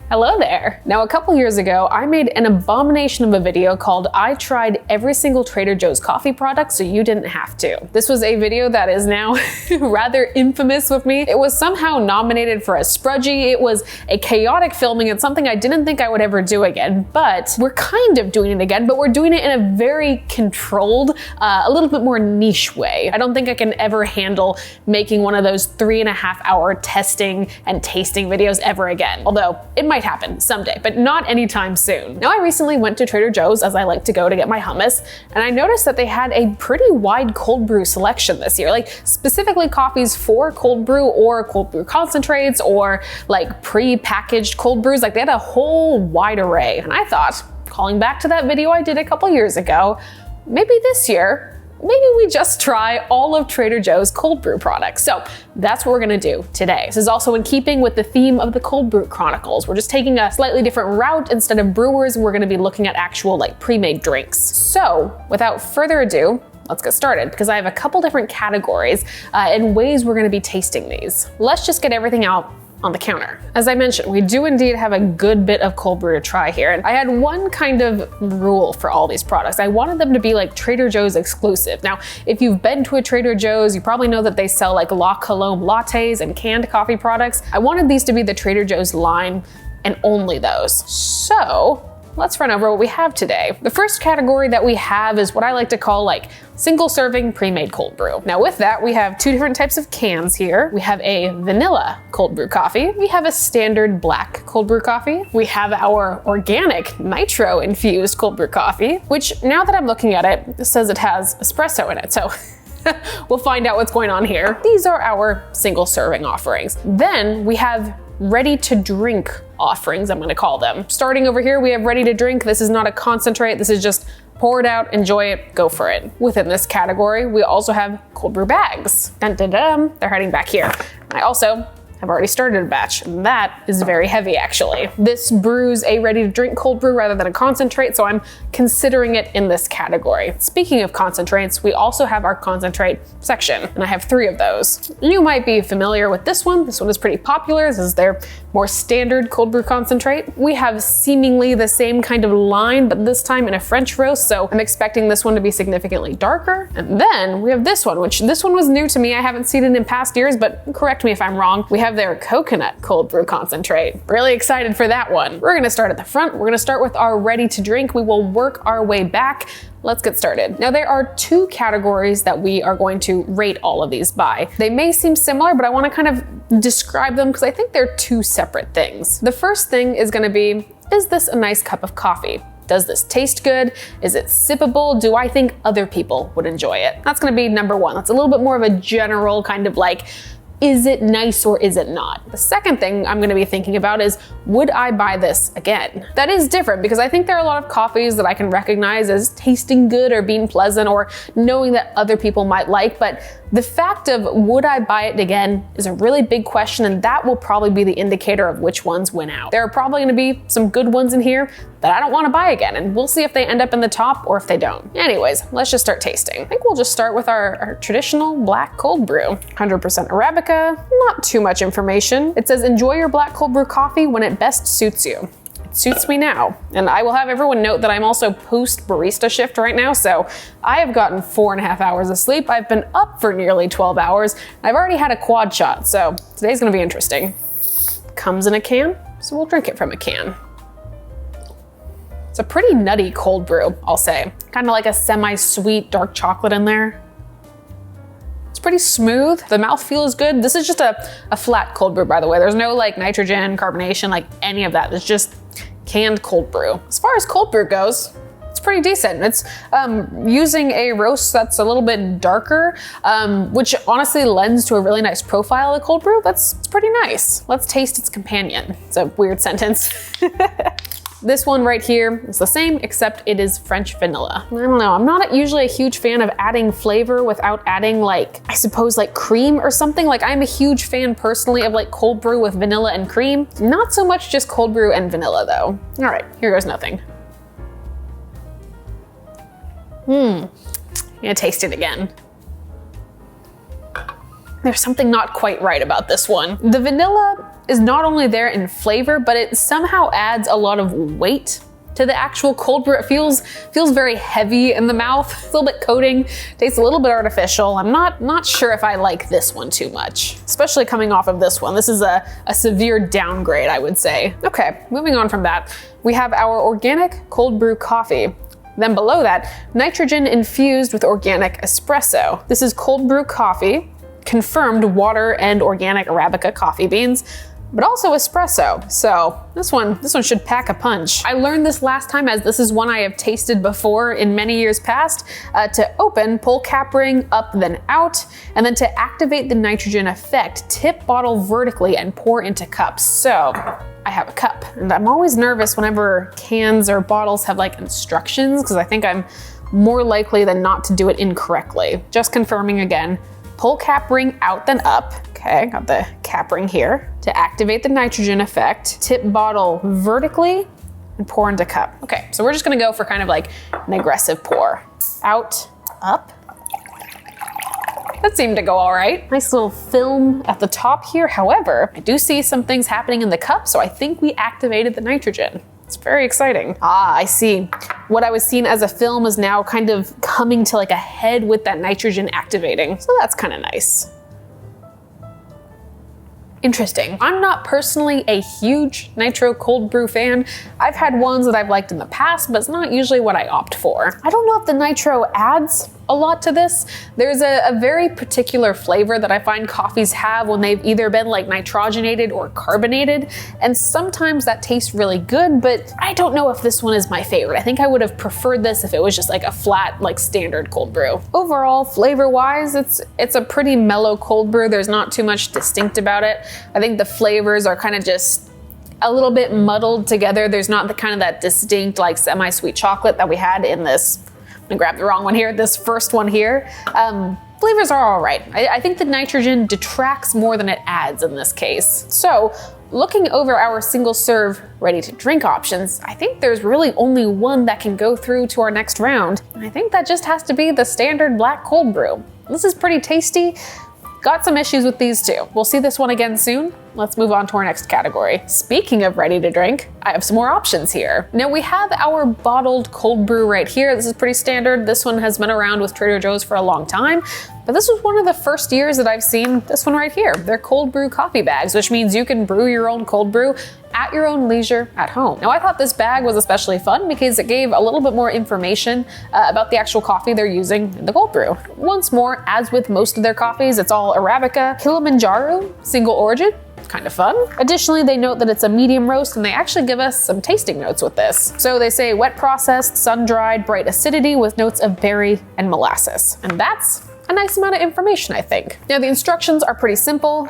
Hello there. Now, a couple years ago, I made an abomination of a video called I Tried Every Single Trader Joe's Coffee Product So You Didn't Have To. This was a video that is now rather infamous with me. It was somehow nominated for a Sprudgie. It was a chaotic filming. It's something I didn't think I would ever do again, but we're kind of doing it again, but we're doing it in a very controlled, a little bit more niche way. I don't think I can ever handle making one of those 3.5-hour testing and tasting videos ever again. Although it might happen someday, but not anytime soon. Now, I recently went to Trader Joe's, as I like to go to get my hummus, and I noticed that they had a pretty wide cold brew selection this year, like specifically coffees for cold brew or cold brew concentrates or like pre-packaged cold brews. Like they had a whole wide array. And I thought, calling back to that video I did a couple years ago, maybe this year, maybe we just try all of Trader Joe's cold brew products. So that's what we're gonna do today. This is also in keeping with the theme of the Cold Brew Chronicles. We're just taking a slightly different route. Instead of brewers, we're gonna be looking at actual like pre-made drinks. So without further ado, let's get started because I have a couple different categories and ways we're gonna be tasting these. Let's just get everything out on the counter. As I mentioned, we do indeed have a good bit of cold brew to try here. And I had one kind of rule for all these products. I wanted them to be like Trader Joe's exclusive. Now, if you've been to a Trader Joe's, you probably know that they sell like La Colombe lattes and canned coffee products. I wanted these to be the Trader Joe's line and only those. So let's run over what we have today. The first category that we have is what I like to call like single serving pre-made cold brew. Now with that, we have two different types of cans here. We have a vanilla cold brew coffee. We have a standard black cold brew coffee. We have our organic nitro infused cold brew coffee, which now that I'm looking at it, says it has espresso in it. So we'll find out what's going on here. These are our single serving offerings. Then we have ready to drink offerings, I'm gonna call them. Starting over here, we have ready to drink. This is not a concentrate. This is just pour it out, enjoy it, go for it. Within this category, we also have cold brew bags. Dun, dun, dun. They're hiding back here. I also have already started a batch, and that is very heavy actually. This brews a ready to drink cold brew rather than a concentrate, so I'm considering it in this category. Speaking of concentrates, we also have our concentrate section, and I have 3 of those. You might be familiar with this one. This one is pretty popular. This is their more standard cold brew concentrate. We have seemingly the same kind of line, but this time in a French roast, so I'm expecting this one to be significantly darker. And then we have this one, which this one was new to me. I haven't seen it in past years, but correct me if I'm wrong. We have their coconut cold brew concentrate. Really excited for that one. We're gonna start at the front. We're gonna start with our ready to drink. We will work our way back. Let's get started. Now there are 2 categories that we are going to rate all of these by. They may seem similar, but I want to kind of describe them because I think they're 2 separate things. The first thing is going to be, is this a nice cup of coffee? Does this taste good? Is it sippable? Do I think other people would enjoy it? That's going to be number 1. That's a little bit more of a general kind of like, is it nice or is it not? The second thing I'm gonna be thinking about is, would I buy this again? That is different because I think there are a lot of coffees that I can recognize as tasting good or being pleasant or knowing that other people might like, but the fact of would I buy it again is a really big question, and that will probably be the indicator of which ones win out. There are probably gonna be some good ones in here that I don't wanna buy again, and we'll see if they end up in the top or if they don't. Anyways, let's just start tasting. I think we'll just start with our traditional black cold brew. 100% Arabica, not too much information. It says, enjoy your black cold brew coffee when it best suits you. It suits me now. And I will have everyone note that I'm also post barista shift right now, so I have gotten 4.5 hours of sleep. I've been up for nearly 12 hours. I've already had a quad shot, so today's gonna be interesting. Comes in a can, so we'll drink it from a can. It's a pretty nutty cold brew, I'll say. Kind of like a semi-sweet dark chocolate in there. It's pretty smooth. The mouthfeel is good. This is just a flat cold brew, by the way. There's no like nitrogen, carbonation, like any of that. It's just canned cold brew. As far as cold brew goes, it's pretty decent. It's using a roast that's a little bit darker, which honestly lends to a really nice profile of the cold brew. It's pretty nice. Let's taste its companion. It's a weird sentence. This one right here is the same, except it is French vanilla. I don't know, I'm not usually a huge fan of adding flavor without adding like, I suppose like cream or something. Like I'm a huge fan personally of like cold brew with vanilla and cream. Not so much just cold brew and vanilla though. All right, here goes nothing. I'm gonna taste it again. There's something not quite right about this one. The vanilla is not only there in flavor, but it somehow adds a lot of weight to the actual cold brew. It feels very heavy in the mouth, a little bit coating, tastes a little bit artificial. I'm not sure if I like this one too much, especially coming off of this one. This is a severe downgrade, I would say. Okay, moving on from that, we have our organic cold brew coffee. Then below that, nitrogen infused with organic espresso. This is cold brew coffee, confirmed water and organic Arabica coffee beans, but also espresso. So this one should pack a punch. I learned this last time, as this is one I have tasted before in many years past, to open, pull cap ring up then out, and then to activate the nitrogen effect, tip bottle vertically and pour into cups. So I have a cup, and I'm always nervous whenever cans or bottles have like instructions, because I think I'm more likely than not to do it incorrectly. Just confirming again, pull cap ring out then up. Okay, got the cap ring here. To activate the nitrogen effect, tip bottle vertically and pour into cup. Okay, so we're just gonna go for kind of like an aggressive pour. Out, up. That seemed to go all right. Nice little film at the top here. However, I do see some things happening in the cup, so I think we activated the nitrogen. It's very exciting. Ah, I see. What I was seeing as a film is now kind of coming to like a head with that nitrogen activating. So that's kind of nice. Interesting. I'm not personally a huge nitro cold brew fan. I've had ones that I've liked in the past, but it's not usually what I opt for. I don't know if the nitro adds a lot to this. There's a very particular flavor that I find coffees have when they've either been like nitrogenated or carbonated, and sometimes that tastes really good, but I don't know if this one is my favorite. I think I would have preferred this if it was just like a flat, like standard cold brew. Overall, flavor-wise, it's a pretty mellow cold brew. There's not too much distinct about it. I think the flavors are kind of just a little bit muddled together. There's not the kind of that distinct like semi-sweet chocolate that we had in this. I'm gonna grab the wrong one here, this first one here. Flavors are all right. I think the nitrogen detracts more than it adds in this case. So looking over our single serve ready to drink options, I think there's really only one that can go through to our next round. And I think that just has to be the standard black cold brew. This is pretty tasty. Got some issues with these two. We'll see this one again soon. Let's move on to our next category. Speaking of ready to drink, I have some more options here. Now we have our bottled cold brew right here. This is pretty standard. This one has been around with Trader Joe's for a long time, but this was one of the first years that I've seen this one right here. They're cold brew coffee bags, which means you can brew your own cold brew at your own leisure at home. Now I thought this bag was especially fun because it gave a little bit more information about the actual coffee they're using in the cold brew. Once more, as with most of their coffees, it's all Arabica, Kilimanjaro, single origin. Kind of fun. Additionally, they note that it's a medium roast, and they actually give us some tasting notes with this. So they say wet processed, sun-dried, bright acidity with notes of berry and molasses. And that's a nice amount of information, I think. Now the instructions are pretty simple.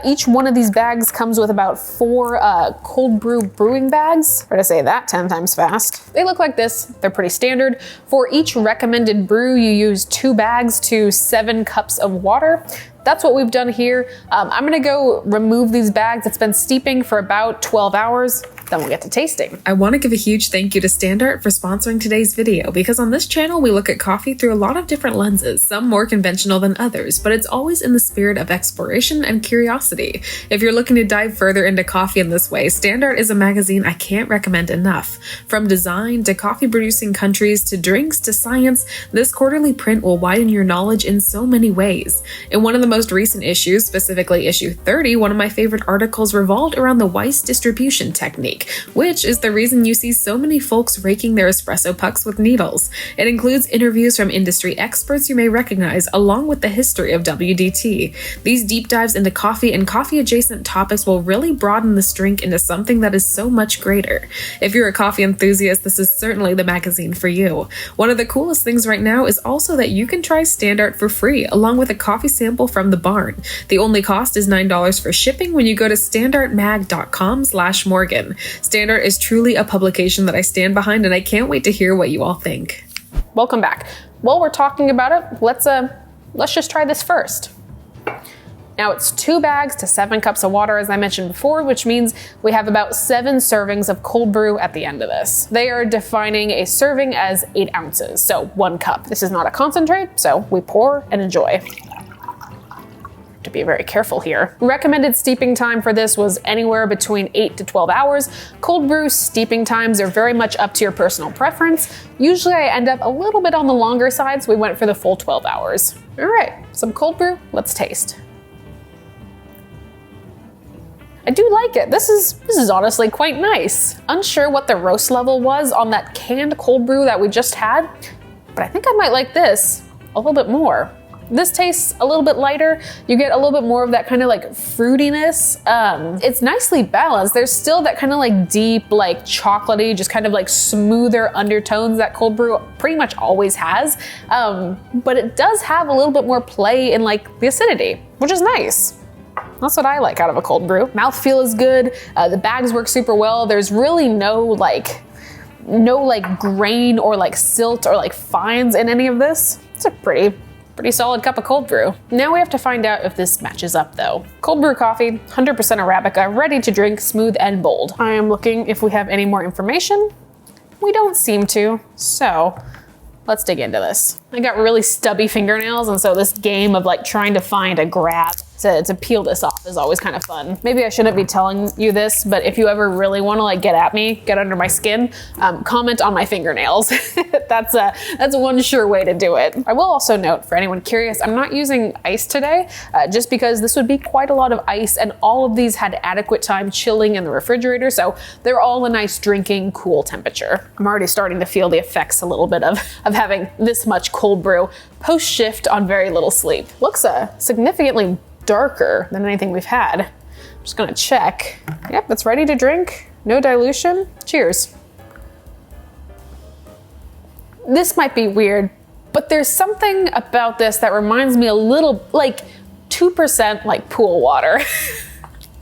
Each one of these bags comes with about 4 cold brew brewing bags. Try to say that 10 times fast. They look like this. They're pretty standard. For each recommended brew, you use 2 bags to 7 cups of water. That's what we've done here. I'm gonna go remove these bags. It's been steeping for about 12 hours. Then we'll get to tasting. I want to give a huge thank you to Standard for sponsoring today's video, because on this channel we look at coffee through a lot of different lenses, some more conventional than others, but it's always in the spirit of exploration and curiosity. If you're looking to dive further into coffee in this way, Standard is a magazine I can't recommend enough. From design to coffee producing countries to drinks to science, this quarterly print will widen your knowledge in so many ways. In one of the most recent issues, specifically issue 30, one of my favorite articles revolved around the Weiss distribution technique, which is the reason you see so many folks raking their espresso pucks with needles. It includes interviews from industry experts you may recognize, along with the history of WDT. These deep dives into coffee and coffee-adjacent topics will really broaden this drink into something that is so much greater. If you're a coffee enthusiast, this is certainly the magazine for you. One of the coolest things right now is also that you can try Standard for free, along with a coffee sample from the barn. The only cost is $9 for shipping when you go to standardmag.com/Morgan. Standard is truly a publication that I stand behind, and I can't wait to hear what you all think. Welcome back. While we're talking about it, let's just try this first. Now it's 2 bags to 7 cups of water, as I mentioned before, which means we have about 7 servings of cold brew at the end of this. They are defining a serving as 8 ounces, so 1 cup. This is not a concentrate, so we pour and enjoy. to be very careful here. Recommended steeping time for this was anywhere between 8 to 12 hours. Cold brew steeping times are very much up to your personal preference. Usually I end up a little bit on the longer side, so we went for the full 12 hours. All right, some cold brew, let's taste. I do like it. This is honestly quite nice. Unsure what the roast level was on that canned cold brew that we just had, but I think I might like this a little bit more. This tastes a little bit lighter. You get a little bit more of that kind of like fruitiness. It's nicely balanced. There's still that kind of like deep, like chocolatey, just kind of like smoother undertones that cold brew pretty much always has. But it does have a little bit more play in like the acidity, which is nice. That's what I like out of a cold brew. Mouthfeel is good. The bags work super well. There's really no like grain or like silt or like fines in any of this. It's a pretty solid cup of cold brew. Now we have to find out if this matches up though. Cold brew coffee, 100% Arabica, ready to drink, smooth and bold. I am looking if we have any more information. We don't seem to, so let's dig into this. I got really stubby fingernails, and so this game of like trying to find a grab to peel this off is always kind of fun. Maybe I shouldn't be telling you this, but if you ever really want to like get at me, get under my skin, comment on my fingernails. That's one sure way to do it. I will also note, for anyone curious, I'm not using ice today, just because this would be quite a lot of ice, and all of these had adequate time chilling in the refrigerator, so they're all a nice drinking, cool temperature. I'm already starting to feel the effects a little bit of having this much cold brew post shift on very little sleep. Looks significantly darker than anything we've had. I'm just gonna check. Yep, it's ready to drink. No dilution. Cheers. This might be weird, but there's something about this that reminds me a little, like 2% like pool water.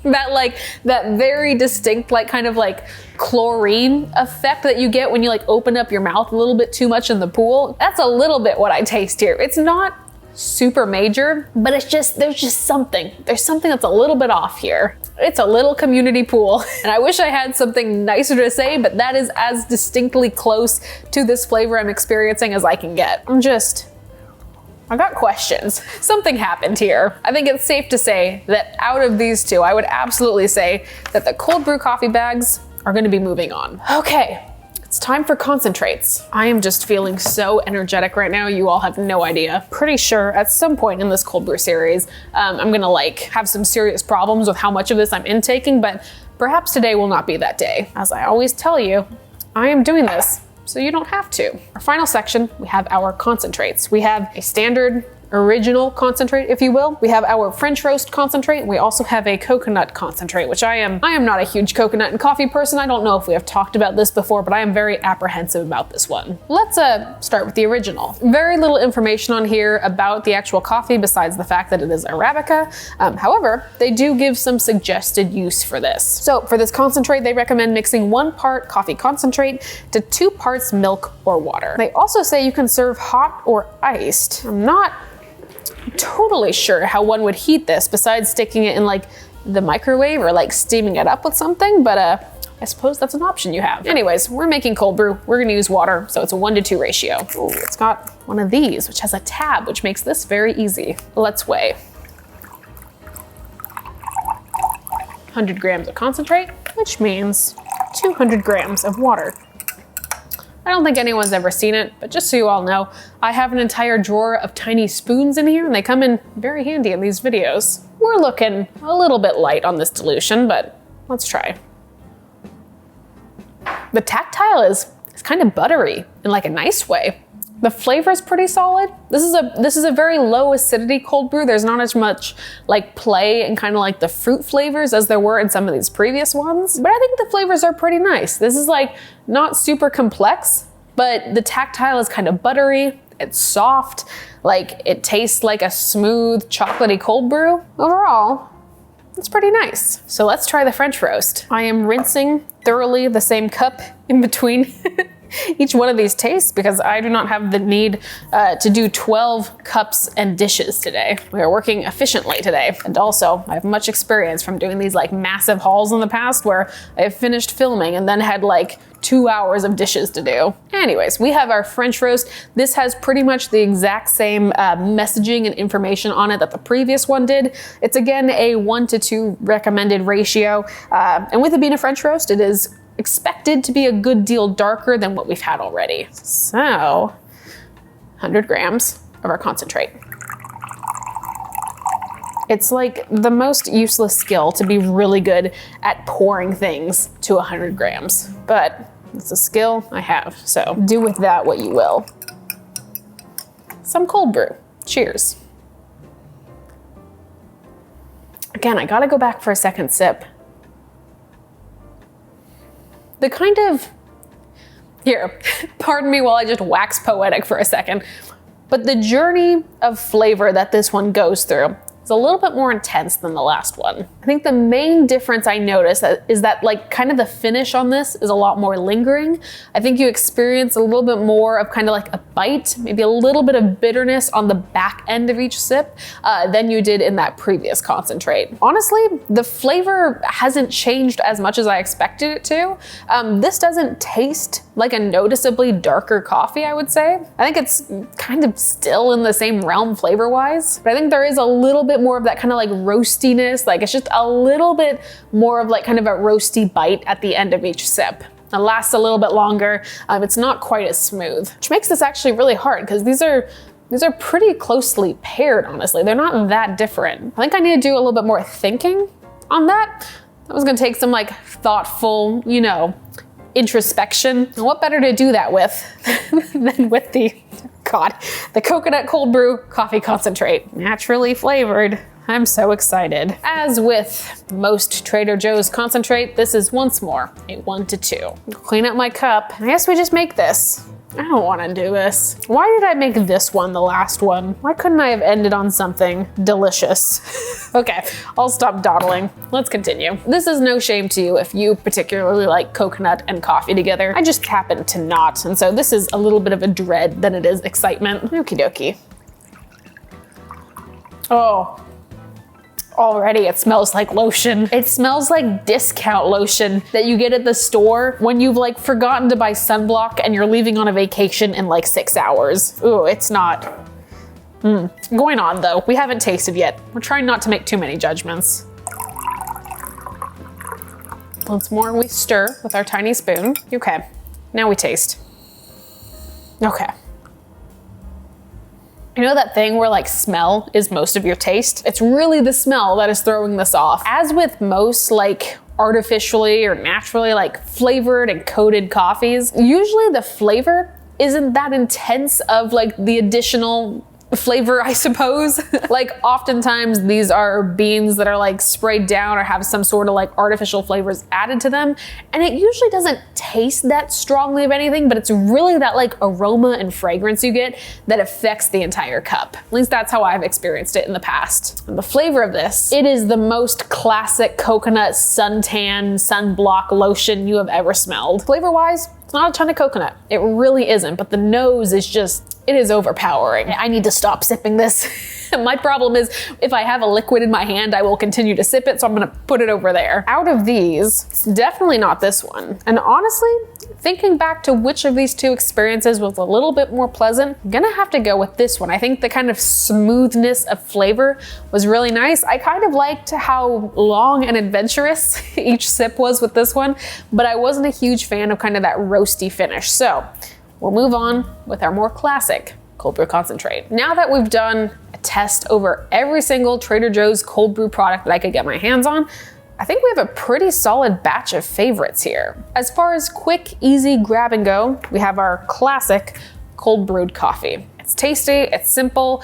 that very distinct, like kind of like chlorine effect that you get when you like open up your mouth a little bit too much in the pool. That's a little bit what I taste here. It's not super major, but there's just something. There's something that's a little bit off here. It's a little community pool, and I wish I had something nicer to say, but that is as distinctly close to this flavor I'm experiencing as I can get. I've got questions. Something happened here. I think it's safe to say that out of these two, I would absolutely say that the cold brew coffee bags are gonna be moving on. Okay. It's time for concentrates. I am just feeling so energetic right now, you all have no idea. Pretty sure at some point in this cold brew series, I'm gonna like have some serious problems with how much of this I'm intaking, but perhaps today will not be that day. As I always tell you, I am doing this so you don't have to. Our final section, we have our concentrates. We have a standard original concentrate, if you will. We have our French roast concentrate, and we also have a coconut concentrate, which I am not a huge coconut and coffee person. I don't know if we have talked about this before, but I am very apprehensive about this one. Let's start with the original. Very little information on here about the actual coffee besides the fact that it is Arabica. However, they do give some suggested use for this. So for this concentrate, they recommend mixing 1 part coffee concentrate to 2 parts milk or water. They also say you can serve hot or iced. I'm not totally sure how one would heat this besides sticking it in like the microwave or like steaming it up with something, but I suppose that's an option you have. Anyways, we're making cold brew. We're gonna use water, so it's a 1-to-2 ratio. Ooh, it's got one of these, which has a tab, which makes this very easy. Let's weigh. 100 grams of concentrate, which means 200 grams of water. I don't think anyone's ever seen it, but just so you all know, I have an entire drawer of tiny spoons in here, and they come in very handy in these videos. We're looking a little bit light on this dilution, but let's try. The tactile is kind of buttery in like a nice way. The flavor is pretty solid. This is a very low acidity cold brew. There's not as much like play and kind of like the fruit flavors as there were in some of these previous ones, but I think the flavors are pretty nice. This is like not super complex, but the tactile is kind of buttery. It's soft, like it tastes like a smooth chocolatey cold brew. Overall, it's pretty nice. So let's try the French roast. I am rinsing thoroughly the same cup in between each one of these tastes because I do not have the need to do 12 cups and dishes today. We are working efficiently today. And also, I have much experience from doing these like massive hauls in the past where I have finished filming and then had like 2 hours of dishes to do. Anyways, we have our French roast. This has pretty much the exact same messaging and information on it that the previous one did. It's again a 1:2 recommended ratio. And with it being a French roast, it is expected to be a good deal darker than what we've had already. So, 100 grams of our concentrate. It's like the most useless skill to be really good at pouring things to 100 grams, but it's a skill I have, so do with that what you will. Some cold brew. Cheers. Again, I gotta go back for a second sip. The kind of, here, pardon me while I just wax poetic for a second, but the journey of flavor that this one goes through is a little bit more intense than the last one. I think the main difference I noticed is that like kind of the finish on this is a lot more lingering. I think you experience a little bit more of kind of like a bite, maybe a little bit of bitterness on the back end of each sip than you did in that previous concentrate. Honestly, the flavor hasn't changed as much as I expected it to. This doesn't taste like a noticeably darker coffee, I would say. I think it's kind of still in the same realm flavor-wise, but I think there is a little bit more of that kind of like roastiness, like it's just a little bit more of like kind of a roasty bite at the end of each sip. It lasts a little bit longer. It's not quite as smooth, which makes this actually really hard because these are pretty closely paired, honestly. They're not that different. I think I need to do a little bit more thinking on that. That was gonna take some like thoughtful, you know, introspection. And what better to do that with than with the coconut cold brew coffee concentrate. Naturally flavored. I'm so excited. As with most Trader Joe's concentrate, this is once more a 1:2. Clean up my cup. I guess we just make this. I don't want to do this. Why did I make this one the last one? Why couldn't I have ended on something delicious? Okay, I'll stop dawdling. Let's continue. This is no shame to you if you particularly like coconut and coffee together. I just happen to not, and so this is a little bit of a dread than it is excitement. Okie dokie. Oh. Already it smells like lotion. It smells like discount lotion that you get at the store when you've like forgotten to buy sunblock and you're leaving on a vacation in like 6 hours. Ooh, it's not. Going on though, we haven't tasted yet. We're trying not to make too many judgments. Once more we stir with our tiny spoon. Okay, now we taste. Okay. You know that thing where like smell is most of your taste? It's really the smell that is throwing this off. As with most like artificially or naturally like flavored and coated coffees, usually the flavor isn't that intense of like the additional flavor, I suppose. Like oftentimes these are beans that are like sprayed down or have some sort of like artificial flavors added to them. And it usually doesn't taste that strongly of anything, but it's really that like aroma and fragrance you get that affects the entire cup. At least that's how I've experienced it in the past. And the flavor of this, it is the most classic coconut suntan sunblock lotion you have ever smelled. Flavor-wise, it's not a ton of coconut. It really isn't, but the nose is just, it is overpowering. I need to stop sipping this. My problem is if I have a liquid in my hand, I will continue to sip it, so I'm gonna put it over there. Out of these, it's definitely not this one. And honestly, thinking back to which of these two experiences was a little bit more pleasant, I'm gonna have to go with this one. I think the kind of smoothness of flavor was really nice. I kind of liked how long and adventurous each sip was with this one, but I wasn't a huge fan of kind of that roasty finish. So we'll move on with our more classic cold brew concentrate. Now that we've done a test over every single Trader Joe's cold brew product that I could get my hands on, I think we have a pretty solid batch of favorites here. As far as quick, easy grab and go, we have our classic cold brewed coffee. It's tasty, it's simple.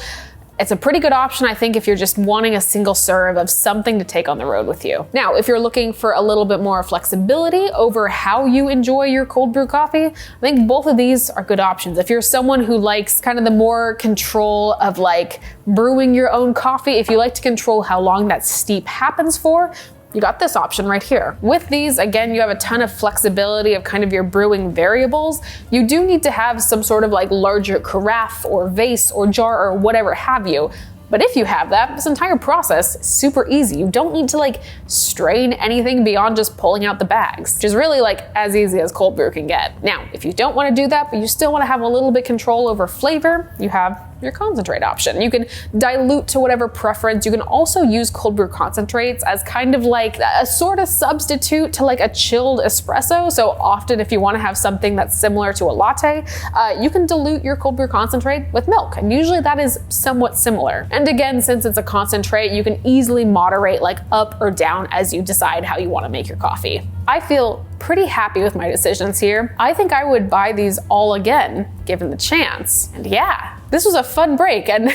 It's a pretty good option, I think, if you're just wanting a single serve of something to take on the road with you. Now, if you're looking for a little bit more flexibility over how you enjoy your cold brew coffee, I think both of these are good options. If you're someone who likes kind of the more control of like brewing your own coffee, if you like to control how long that steep happens for, you got this option right here. With these, again, you have a ton of flexibility of kind of your brewing variables. You do need to have some sort of like larger carafe or vase or jar or whatever have you. But if you have that, this entire process is super easy. You don't need to like strain anything beyond just pulling out the bags, which is really like as easy as cold brew can get. Now, if you don't want to do that, but you still want to have a little bit control over flavor, you have your concentrate option. You can dilute to whatever preference. You can also use cold brew concentrates as kind of like a sort of substitute to like a chilled espresso. So often if you want to have something that's similar to a latte, you can dilute your cold brew concentrate with milk. And usually that is somewhat similar. And again, since it's a concentrate, you can easily moderate like up or down as you decide how you want to make your coffee. I feel pretty happy with my decisions here. I think I would buy these all again, given the chance. And yeah, this was a fun break and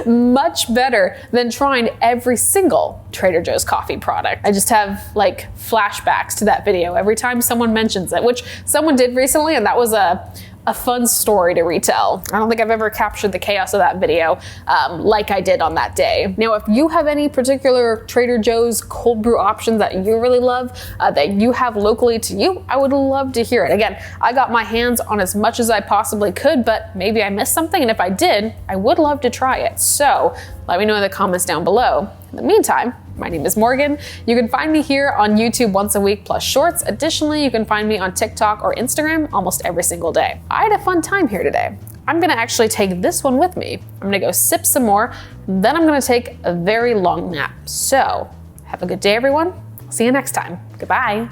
much better than trying every single Trader Joe's coffee product. I just have like flashbacks to that video every time someone mentions it, which someone did recently, and that was a fun story to retell. I don't think I've ever captured the chaos of that video like I did on that day. Now, if you have any particular Trader Joe's cold brew options that you really love, that you have locally to you, I would love to hear it. Again, I got my hands on as much as I possibly could, but maybe I missed something, and if I did, I would love to try it. So let me know in the comments down below. In the meantime, my name is Morgan. You can find me here on YouTube once a week plus shorts. Additionally, you can find me on TikTok or Instagram almost every single day. I had a fun time here today. I'm gonna actually take this one with me. I'm gonna go sip some more, then I'm gonna take a very long nap. So, have a good day, everyone. See you next time. Goodbye.